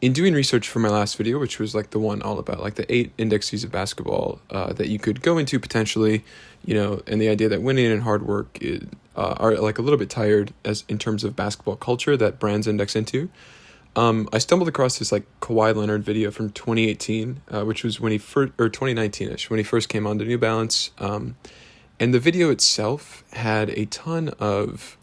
in doing research for my last video, which was like the one all about like the 8 indexes of basketball that you could go into potentially, and the idea that winning and hard work are like a little bit tired as in terms of basketball culture that brands index into. I stumbled across this like Kawhi Leonard video from 2018, which was when he first, or 2019ish, when he first came on to New Balance. And the video itself had a ton of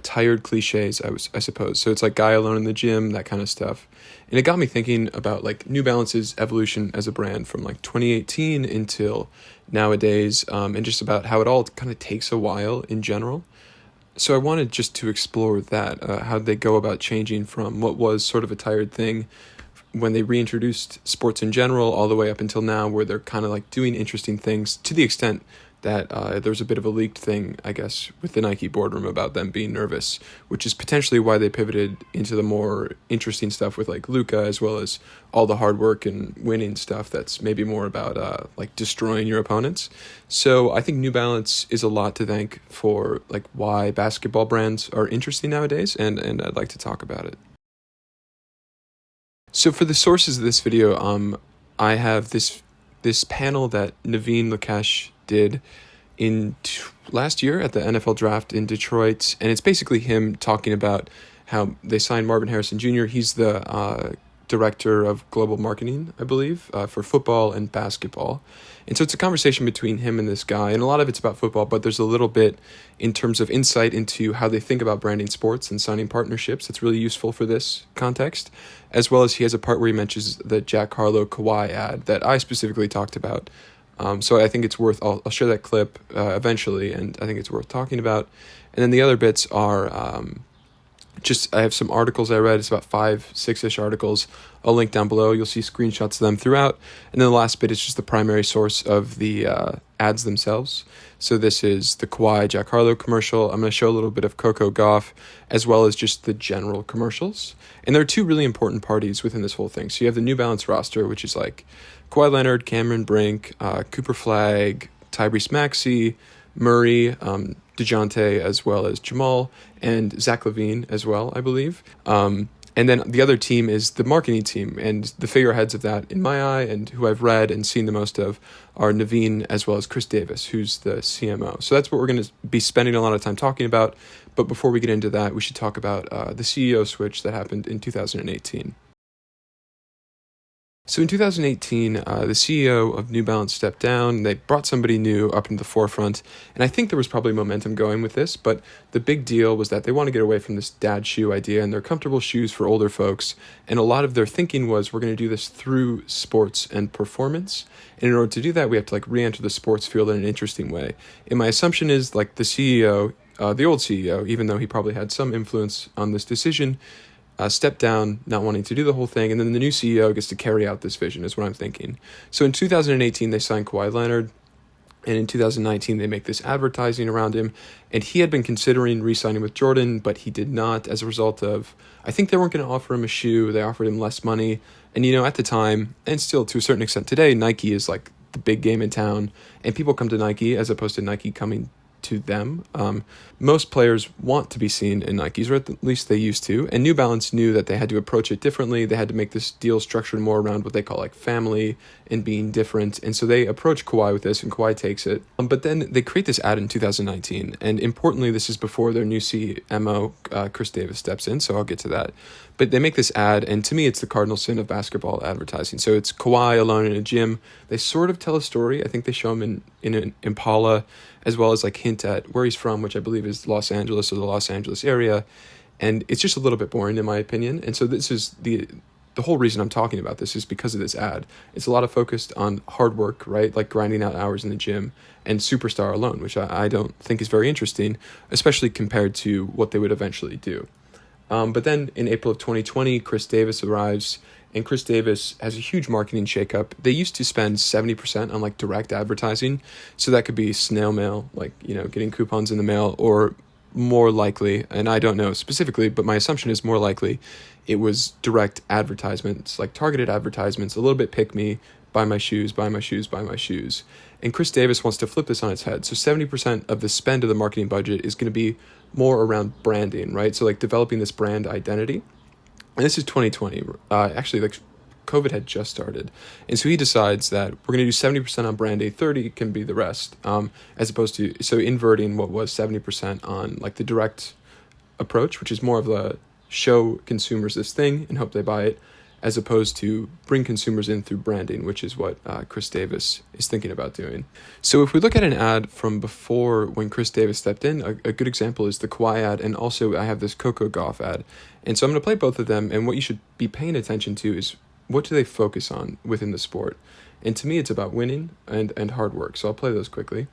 tired cliches, I suppose. So it's like guy alone in the gym, that kind of stuff. And it got me thinking about like New Balance's evolution as a brand from like 2018 until nowadays, and just about how it all kind of takes a while in general. So I wanted just to explore that, how they go about changing from what was sort of a tired thing when they reintroduced sports in general all the way up until now, where they're kind of like doing interesting things to the extent that there's a bit of a leaked thing, I guess, with the Nike boardroom about them being nervous, which is potentially why they pivoted into the more interesting stuff with like Luka, as well as all the hard work and winning stuff that's maybe more about like destroying your opponents. So I think New Balance is a lot to thank for like why basketball brands are interesting nowadays, and I'd like to talk about it. So for the sources of this video, I have this panel that Naveen Lakesh did last year at the NFL draft in Detroit, and it's basically him talking about how they signed Marvin Harrison Jr. He's the director of global marketing, I believe, for football and basketball. And so it's a conversation between him and this guy, and a lot of it's about football, but there's a little bit in terms of insight into how they think about branding sports and signing partnerships that's really useful for this context, as well as he has a part where he mentions the Jack Harlow Kawhi ad that I specifically talked about. So I think it's worth, I'll share that clip eventually, and I think it's worth talking about. And then the other bits are I have some articles I read. It's about 5-6-ish articles. I'll link down below. You'll see screenshots of them throughout. And then the last bit is just the primary source of the ads themselves. So this is the Kawhi Jack Harlow commercial. I'm going to show a little bit of Coco Gauff, as well as just the general commercials. And there are two really important parties within this whole thing. So you have the New Balance roster, which is like Kawhi Leonard, Cameron Brink, Cooper Flagg, Tyrese Maxey, Murray, DeJounte, as well as Jamal, and Zach LaVine as well, I believe. And then the other team is the marketing team, and the figureheads of that, in my eye, and who I've read and seen the most of, are Naveen as well as Chris Davis, who's the CMO. So that's what we're going to be spending a lot of time talking about. But before we get into that, we should talk about the CEO switch that happened in 2018. So in 2018, the CEO of New Balance stepped down. They brought somebody new up into the forefront, and I think there was probably momentum going with this, but the big deal was that they want to get away from this dad shoe idea, and they're comfortable shoes for older folks, and a lot of their thinking was, we're going to do this through sports and performance, and in order to do that, we have to like re-enter the sports field in an interesting way. And my assumption is like the CEO, the old CEO, even though he probably had some influence on this decision, stepped down, not wanting to do the whole thing, and then the new CEO gets to carry out this vision, is what I'm thinking. So in 2018, they signed Kawhi Leonard, and in 2019, they make this advertising around him, and he had been considering re-signing with Jordan, but he did not, as a result of, I think they weren't going to offer him a shoe, they offered him less money, and at the time, and still to a certain extent today, Nike is like the big game in town, and people come to Nike as opposed to Nike coming to them. Most players want to be seen in Nikes, or at least they used to, and New Balance knew that they had to approach it differently. They had to make this deal structured more around what they call like family and being different, and so they approach Kawhi with this, and Kawhi takes it. But then they create this ad in 2019, and importantly, this is before their new CMO, Chris Davis, steps in, so I'll get to that. But they make this ad, and to me, it's the cardinal sin of basketball advertising. So it's Kawhi alone in a gym. They sort of tell a story. I think they show him in an Impala, as well as like hint at where he's from, which I believe is Los Angeles or the Los Angeles area. And it's just a little bit boring in my opinion. And so this is the whole reason I'm talking about this is because of this ad. It's a lot of focused on hard work, right? Like grinding out hours in the gym, and superstar alone, which I don't think is very interesting, especially compared to what they would eventually do. But then in April of 2020, Chris Davis arrives, and Chris Davis has a huge marketing shakeup. They used to spend 70% on like direct advertising. So that could be snail mail, like, getting coupons in the mail, or more likely, and I don't know specifically, but my assumption is more likely it was direct advertisements, like targeted advertisements, a little bit pick me, buy my shoes, buy my shoes, buy my shoes. And Chris Davis wants to flip this on its head. So 70% of the spend of the marketing budget is going to be more around branding, right? So like developing this brand identity. And this is 2020. Actually, like COVID had just started. And so he decides that we're going to do 70% on brand A, 30 can be the rest, as opposed to, so inverting what was 70% on like the direct approach, which is more of the show consumers this thing and hope they buy it, as opposed to bring consumers in through branding, which is what Chris Davis is thinking about doing. So if we look at an ad from before when Chris Davis stepped in, a good example is the Kawhi ad, and also I have this Coco Gauff ad. And so I'm going to play both of them, and what you should be paying attention to is what do they focus on within the sport? And to me, it's about winning and hard work. So I'll play those quickly.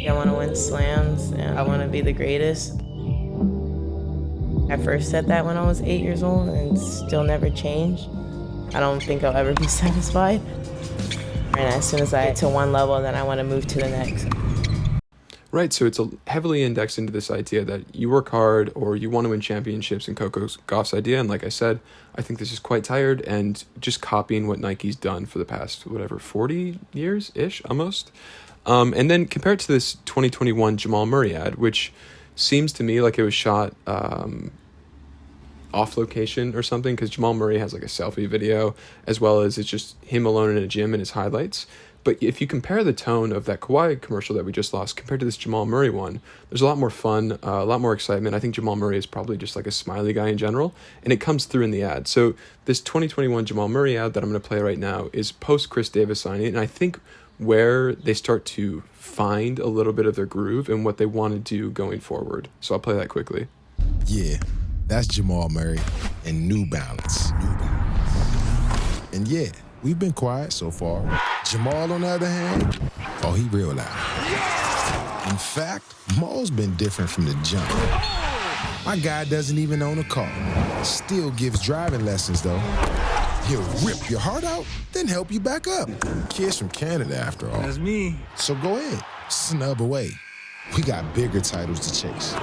I want to win slams and I want to be the greatest. I first said that when I was 8 years old and still never changed. I don't think I'll ever be satisfied. And as soon as I get to one level, then I want to move to the next. Right, so it's heavily indexed into this idea that you work hard or you want to win championships in Coco Gauff's idea. And like I said, I think this is quite tired and just copying what Nike's done for the past, 40 years-ish, almost. And then compare it to this 2021 Jamal Murray ad, which seems to me like it was shot off location or something, because Jamal Murray has like a selfie video, as well as it's just him alone in a gym and his highlights. But if you compare the tone of that Kawhi commercial that we just lost compared to this Jamal Murray one, there's a lot more fun, a lot more excitement. I think Jamal Murray is probably just like a smiley guy in general, and it comes through in the ad. So this 2021 Jamal Murray ad that I'm going to play right now is post Chris Davis signing, and I think where they start to find a little bit of their groove and what they want to do going forward. So I'll play that quickly. Yeah, that's Jamal Murray and New Balance. And yeah, we've been quiet so far. Jamal, on the other hand, oh, he real loud. In fact, Maul's been different from the jump. My guy doesn't even own a car. Still gives driving lessons, though. He'll rip your heart out, then help you back up. Kid's from Canada, after all. That's me. So go ahead, snub away. We got bigger titles to chase.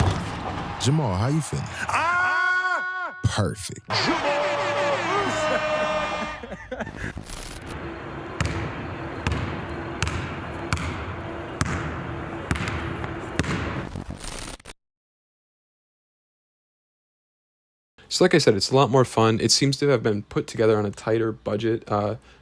Jamal, how you feeling? Perfect. So like I said, it's a lot more fun. It seems to have been put together on a tighter budget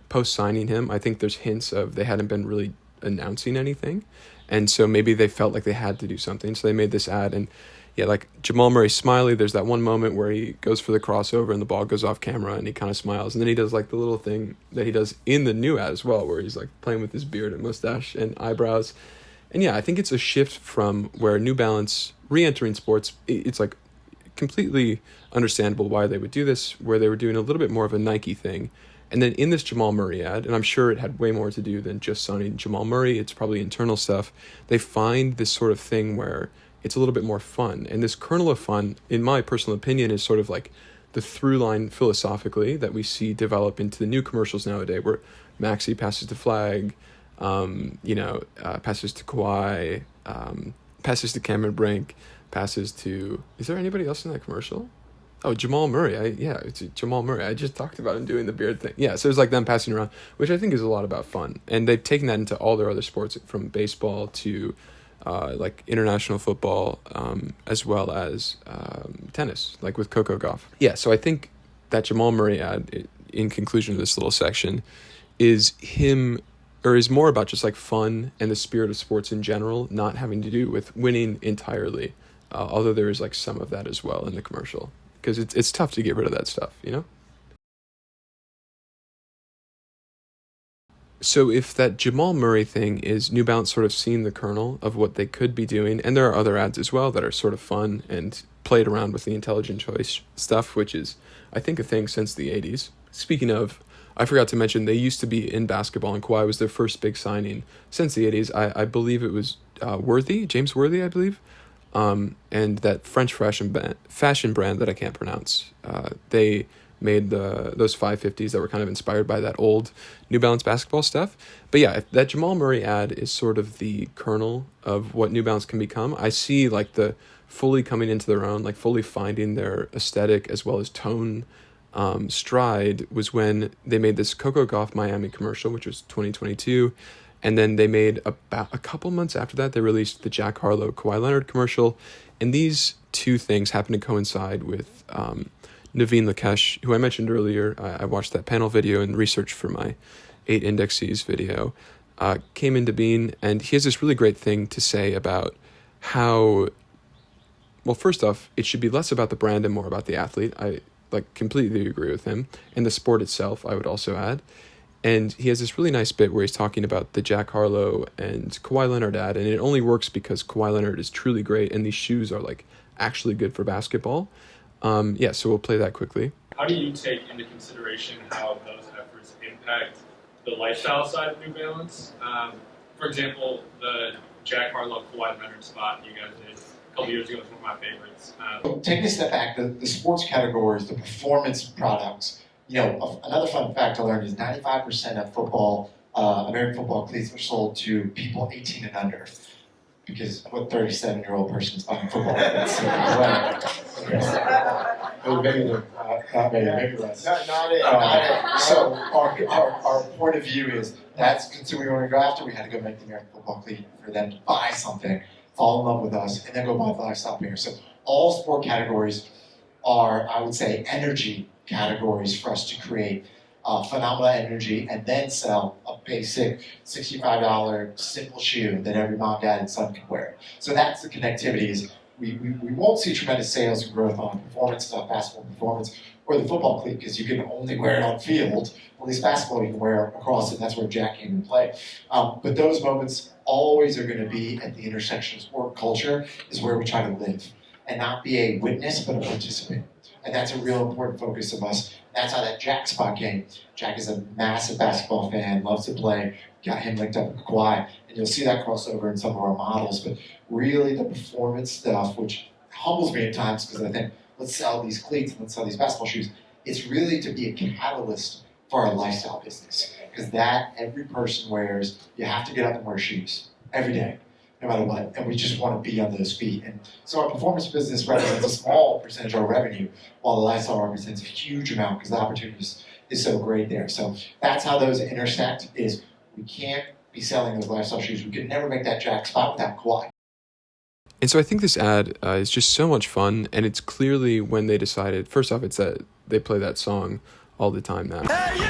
post-signing him. I think there's hints of they hadn't been really announcing anything. And so maybe they felt like they had to do something. So they made this ad. And yeah, like Jamal Murray smiley, there's that one moment where he goes for the crossover and the ball goes off camera and he kind of smiles. And then he does like the little thing that he does in the new ad as well, where he's like playing with his beard and mustache and eyebrows. And yeah, I think it's a shift from where New Balance re-entering sports, it's like completely understandable why they would do this, where they were doing a little bit more of a Nike thing. And then in this Jamal Murray ad, and I'm sure it had way more to do than just signing Jamal Murray, it's probably internal stuff, they find this sort of thing where it's a little bit more fun. And this kernel of fun, in my personal opinion, is sort of like the through line philosophically that we see develop into the new commercials nowadays, where Maxey passes to Flag, passes to Kawhi, passes to Cameron Brink, passes to... Is there anybody else in that commercial? Oh, Jamal Murray. It's Jamal Murray. I just talked about him doing the beard thing. Yeah, so it's like them passing around, which I think is a lot about fun. And they've taken that into all their other sports, from baseball to like international football, as well as tennis, like with Coco Gauff. Yeah, so I think that Jamal Murray ad, in conclusion of this little section, is more about just like fun and the spirit of sports in general, not having to do with winning entirely. Although there is like some of that as well in the commercial, because it's tough to get rid of that stuff, you know? So if that Jamal Murray thing is New Balance sort of seeing the kernel of what they could be doing, and there are other ads as well that are sort of fun and played around with the intelligent choice stuff, which is, I think, a thing since the 80s. Speaking of, I forgot to mention, they used to be in basketball, and Kawhi was their first big signing since the 80s. I believe it was James Worthy, I believe. And that French fashion brand that I can't pronounce. They made those 550s that were kind of inspired by that old New Balance basketball stuff. But yeah, that Jamal Murray ad is sort of the kernel of what New Balance can become. I see like the fully coming into their own, like fully finding their aesthetic as well as tone stride was when they made this Coco Gauff Miami commercial, which was 2022. And then they made about a couple months after that, they released the Jack Harlow Kawhi Leonard commercial. And these two things happened to coincide with Naveen Lakesh, who I mentioned earlier. I watched that panel video and researched for my 8 Indexes video, came into being. And he has this really great thing to say about how, well, first off, it should be less about the brand and more about the athlete. I completely agree with him. And the sport itself, I would also add. And he has this really nice bit where he's talking about the Jack Harlow and Kawhi Leonard ad, and it only works because Kawhi Leonard is truly great, and these shoes are like actually good for basketball. So we'll play that quickly. How do you take into consideration how those efforts impact the lifestyle side of New Balance? For example, the Jack Harlow Kawhi Leonard spot you guys did a couple years ago was one of my favorites. Taking a step back, the sports categories, the performance products. Another fun fact I learned is 95% of football, American football cleats are sold to people 18 and under. Because what 37-year-old person is buying football cleats? Maybe less. Not it. So our point of view is that's consumer we want to go after. We had to go make the American football cleat for them to buy something, fall in love with us, and then go buy the lifestyle pair. So all sport categories are, I would say, energy categories for us to create phenomenal energy and then sell a basic $65 simple shoe that every mom, dad, and son can wear. So that's the connectivity. Is we won't see tremendous sales and growth on performance stuff, basketball performance, or the football cleat because you can only wear it on field. At least basketball you can wear across it, and that's where Jack came into play. But those moments always are going to be at the intersection of sport and culture is where we try to live and not be a witness but a participant. And that's a real important focus of us. That's how that Jack spot came. Jack is a massive basketball fan, loves to play, got him linked up with Kawhi. And you'll see that crossover in some of our models. But really the performance stuff, which humbles me at times because I think, let's sell these cleats and let's sell these basketball shoes. It's really to be a catalyst for our lifestyle business. Because that every person wears, you have to get up and wear shoes every day, no matter what. And we just want to be on those feet. And so our performance business represents a small percentage of our revenue, while the lifestyle represents a huge amount because the opportunity is so great there. So that's how those intersect is we can't be selling those lifestyle shoes. We could never make that Jack spot without Kawhi. And so I think this ad is just so much fun, and it's clearly when they decided, first off, it's that they play that song all the time now. Hey, you!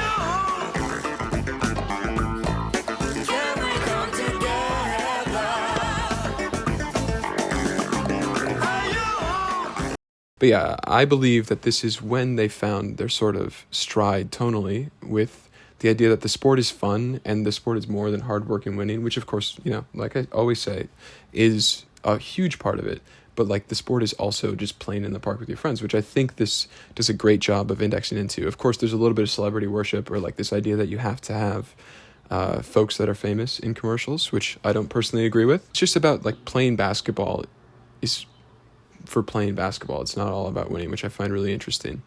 But yeah, I believe that this is when they found their sort of stride tonally with the idea that the sport is fun and the sport is more than hard work and winning, which of course, like I always say, is a huge part of it. But like the sport is also just playing in the park with your friends, which I think this does a great job of indexing into. Of course, there's a little bit of celebrity worship or like this idea that you have to have folks that are famous in commercials, which I don't personally agree with. It's just about like playing basketball is for playing basketball. It's not all about winning, which I find really interesting.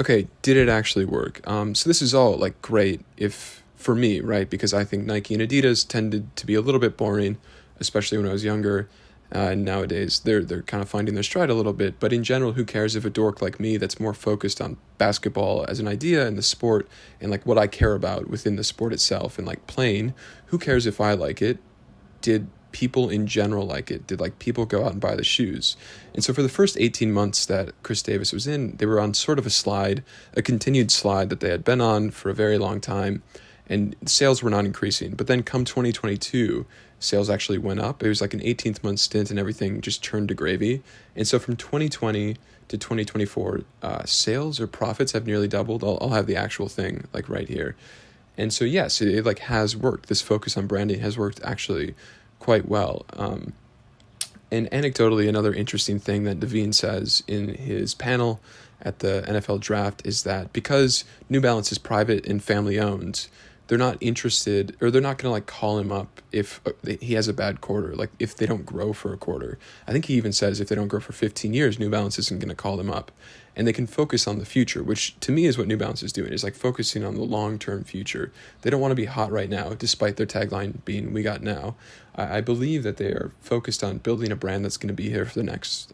Okay, did it actually work? So this is all like great if for me, right? Because I think Nike and Adidas tended to be a little bit boring, especially when I was younger. And nowadays they're kind of finding their stride a little bit. But in general, who cares if a dork like me that's more focused on basketball as an idea and the sport and like what I care about within the sport itself and like playing, who cares if I like it? Did people in general like it? Did like people go out and buy the shoes? And so for the first 18 months that Chris Davis was in, they were on sort of a slide, a continued slide that they had been on for a very long time, and sales were not increasing. But then come 2022, sales actually went up. It was like an 18th month stint and everything just turned to gravy. And so from 2020 to 2024, sales or profits have nearly doubled. I'll have the actual thing like right here. And so yes, it like has worked. This focus on branding has worked actually quite well. And anecdotally, another interesting thing that Naveen says in his panel at the NFL draft is that because New Balance is private and family owned, they're not interested, or they're not going to like call him up if he has a bad quarter, like if they don't grow for a quarter. I think he even says if they don't grow for 15 years, New Balance isn't going to call them up. And they can focus on the future, which to me is what New Balance is doing, is like focusing on the long-term future. They don't want to be hot right now, despite their tagline being "We got now." I believe that they are focused on building a brand that's going to be here for the next,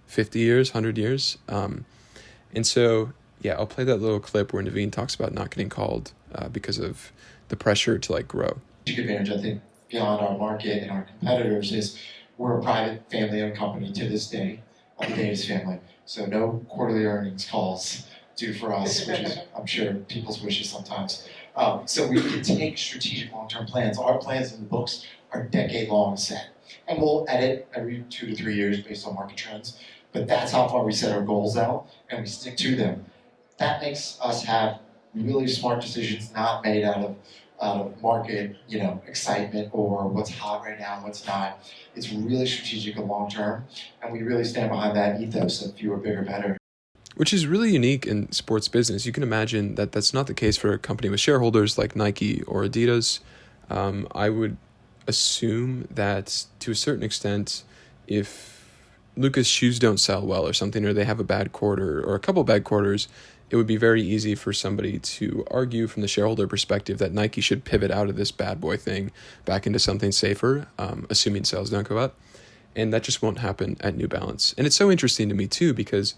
50 years, 100 years. And so, yeah, I'll play that little clip where Naveen talks about not getting called because of the pressure to like grow. Big advantage, I think, beyond our market and our competitors is we're a private family-owned company to this day, of the Davis family. So no quarterly earnings calls due for us, which is, I'm sure, people's wishes sometimes. So we can take strategic long-term plans. Our plans in the books are decade-long set. And we'll edit every 2 to 3 years based on market trends. But that's how far we set our goals out, and we stick to them. That makes us have really smart decisions, not made out of market, excitement or what's hot right now and what's not. It's really strategic and long-term, and we really stand behind that ethos of fewer, bigger, better. Which is really unique in sports business. You can imagine that that's not the case for a company with shareholders like Nike or Adidas. I would assume that to a certain extent, if Luka's shoes don't sell well or something, or they have a bad quarter or a couple bad quarters, it would be very easy for somebody to argue from the shareholder perspective that Nike should pivot out of this bad boy thing back into something safer, assuming sales don't go up. And that just won't happen at New Balance. And it's so interesting to me too, because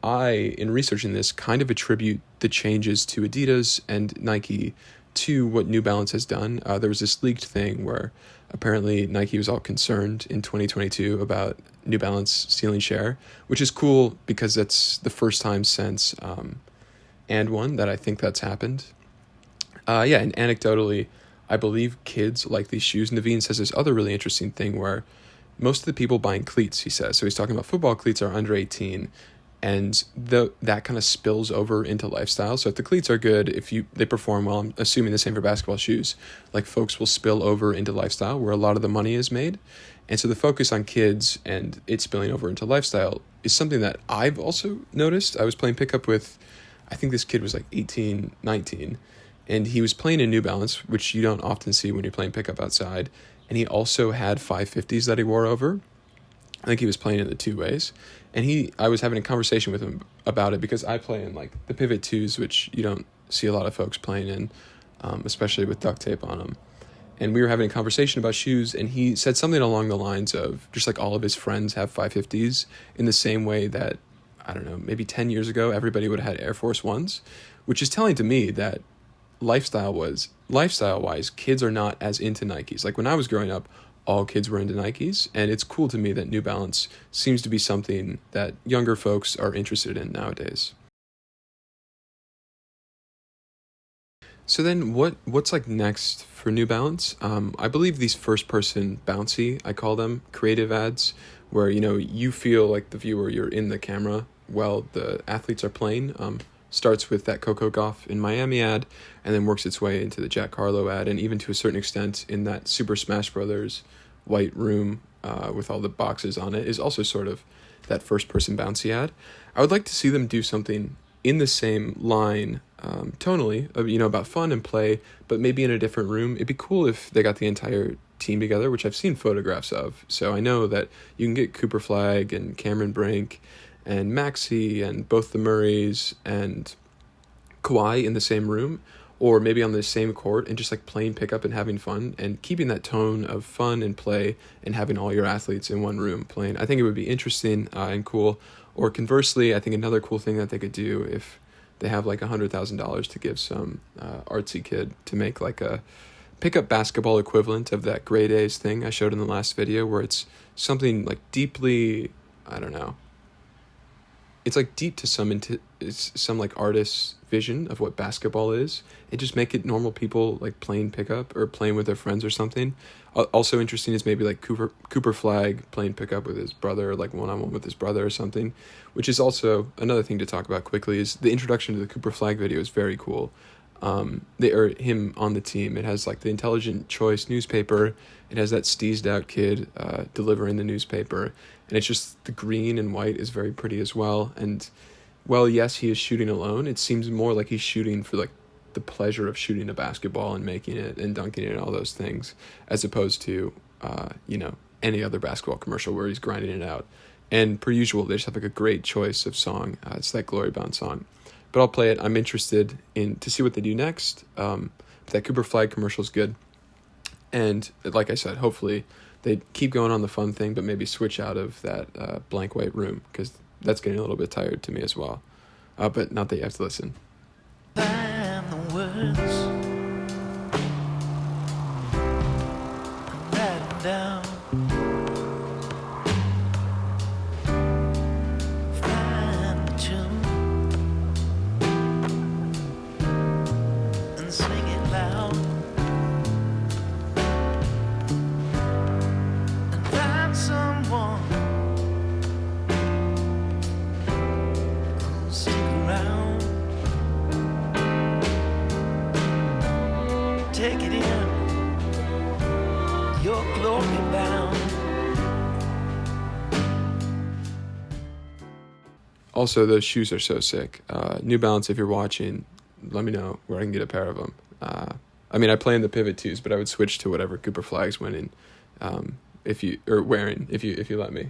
I, in researching this, kind of attribute the changes to Adidas and Nike to what New Balance has done. There was this leaked thing where apparently Nike was all concerned in 2022 about New Balance stealing share, which is cool because that's the first time since and one that I think that's happened. And anecdotally, I believe kids like these shoes. Naveen says this other really interesting thing where most of the people buying cleats, he says, so he's talking about football cleats, are under 18, and that kind of spills over into lifestyle. So if the cleats are good, they perform well, I'm assuming the same for basketball shoes, like folks will spill over into lifestyle where a lot of the money is made. And so the focus on kids and it spilling over into lifestyle is something that I've also noticed. I was playing pickup with, I think this kid was like 18, 19, and he was playing in New Balance, which you don't often see when you're playing pickup outside. And he also had 550s that he wore over. I think he was playing in the two ways. And I was having a conversation with him about it because I play in like the Pivot 2s, which you don't see a lot of folks playing in, especially with duct tape on them. And we were having a conversation about shoes, and he said something along the lines of just like all of his friends have 550s in the same way that, I don't know, maybe 10 years ago, everybody would have had Air Force Ones, which is telling to me that lifestyle-wise, kids are not as into Nikes. Like when I was growing up, all kids were into Nikes, and it's cool to me that New Balance seems to be something that younger folks are interested in nowadays. So then what's like next for New Balance? I believe these first-person bouncy, I call them, creative ads, where, you feel like the viewer, you're in the camera while the athletes are playing. Starts with that Coco Gauff in Miami ad, and then works its way into the Jack Harlow ad, and even to a certain extent in that Super Smash Brothers white room with all the boxes on it is also sort of that first-person bouncy ad. I would like to see them do something in the same line tonally, about fun and play, but maybe in a different room. It'd be cool if they got the entire team together, which I've seen photographs of. So I know that you can get Cooper Flagg and Cameron Brink and Maxey and both the Murrays and Kawhi in the same room, or maybe on the same court and just like playing pickup and having fun and keeping that tone of fun and play and having all your athletes in one room playing. I think it would be interesting and cool. Or conversely, I think another cool thing that they could do if they have like $100,000 to give some artsy kid to make like a pickup basketball equivalent of that grade A's thing I showed in the last video, where it's something like deeply, I don't know, it's like deep to some like artist's vision of what basketball is. It just make it normal people like playing pickup or playing with their friends or something. Also interesting is maybe like Cooper Flagg playing pickup with his brother, like one-on-one with his brother or something, which is also another thing to talk about quickly. Is the introduction to the Cooper Flagg video is very cool. Him on the team. It has like the Intelligent Choice newspaper. It has that steezed out kid delivering the newspaper, and it's just the green and white is very pretty as well. And well, yes, he is shooting alone. It seems more like he's shooting for like the pleasure of shooting a basketball and making it and dunking it and all those things, as opposed to any other basketball commercial where he's grinding it out. And per usual, they just have like a great choice of song. It's that Glory Bound song. But I'll play it. I'm interested to see what they do next. That Cooper Flag commercial is good. And like I said, hopefully they keep going on the fun thing, but maybe switch out of that blank white room, because that's getting a little bit tired to me as well. But not that you have to listen. Find the words, write them down. Find the tune and sing it loud. And find someone who'll stick around. Take it in, you're glory bound. Also, those shoes are so sick. New Balance, if you're watching, let me know where I can get a pair of them. I play in the Pivot 2s, but I would switch to whatever Cooper Flag's winning, if you let me.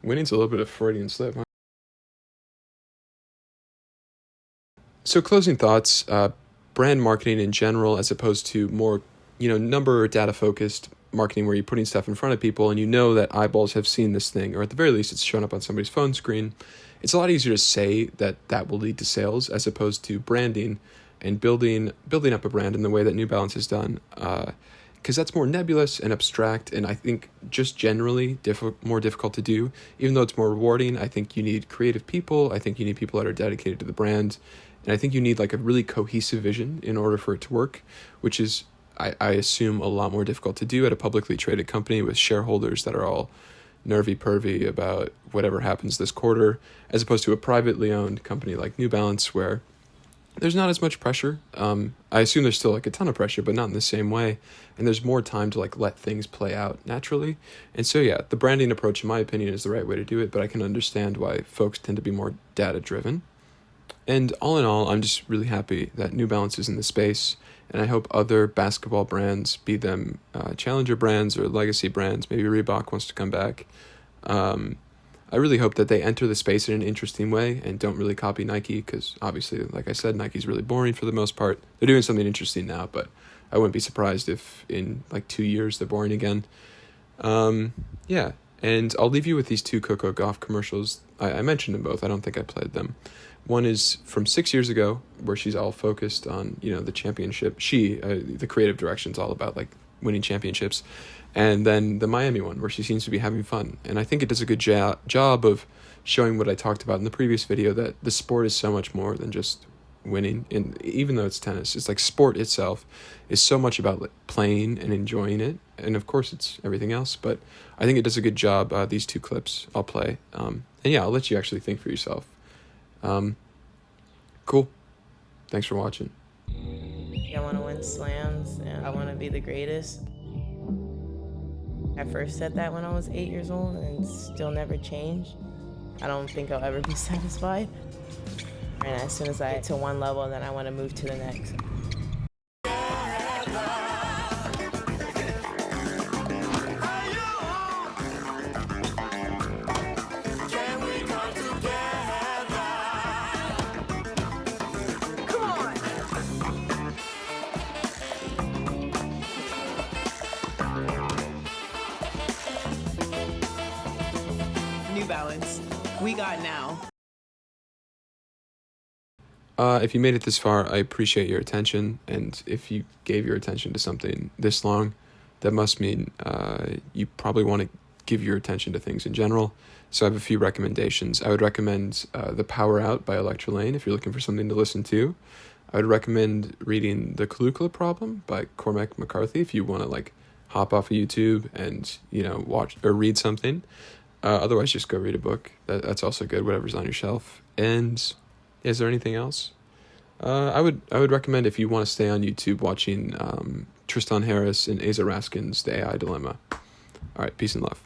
Winning's a little bit of Freudian slip, huh? So closing thoughts, brand marketing in general, as opposed to more, number or data focused marketing where you're putting stuff in front of people and you know that eyeballs have seen this thing, or at the very least it's shown up on somebody's phone screen. It's a lot easier to say that will lead to sales, as opposed to branding and building up a brand in the way that New Balance has done, because that's more nebulous and abstract, and I think just generally more difficult to do. Even though it's more rewarding, I think you need creative people. I think you need people that are dedicated to the brand. And I think you need like a really cohesive vision in order for it to work, which is, I assume, a lot more difficult to do at a publicly traded company with shareholders that are all nervy-pervy about whatever happens this quarter, as opposed to a privately owned company like New Balance, where there's not as much pressure. I assume there's still like a ton of pressure, but not in the same way. And there's more time to like let things play out naturally. And so, yeah, the branding approach, in my opinion, is the right way to do it, but I can understand why folks tend to be more data-driven. And all in all, I'm just really happy that New Balance is in the space, and I hope other basketball brands, be them challenger brands or legacy brands, maybe Reebok wants to come back. I really hope that they enter the space in an interesting way and don't really copy Nike, because obviously, like I said, Nike's really boring for the most part. They're doing something interesting now, but I wouldn't be surprised if in like 2 years they're boring again. Yeah, and I'll leave you with these two Coco Gauff commercials. I mentioned them both. I don't think I played them. One is from 6 years ago, where she's all focused on, the championship. The creative direction's all about like winning championships. And then the Miami one, where she seems to be having fun. And I think it does a good job of showing what I talked about in the previous video, that the sport is so much more than just winning. And even though it's tennis, it's like sport itself is so much about like playing and enjoying it. And of course it's everything else, but I think it does a good job. These two clips I'll play. And yeah, I'll let you actually think for yourself. Cool. Thanks for watching. I want to win slams, and I want to be the greatest. I first said that when I was 8 years old, and still never changed. I don't think I'll ever be satisfied. And as soon as I get to one level, then I want to move to the next. New Balance. We got now. If you made it this far, I appreciate your attention, and if you gave your attention to something this long, that must mean you probably want to give your attention to things in general. So I have a few recommendations. I would recommend The Power Out by Electra Lane if you're looking for something to listen to. I would recommend reading The Caligula Problem by Cormac McCarthy if you want to like hop off of YouTube and watch or read something. Otherwise, just go read a book. That's also good, whatever's on your shelf. And is there anything else? I would recommend, if you want to stay on YouTube, watching Tristan Harris and Asa Raskin's The AI Dilemma. All right, peace and love.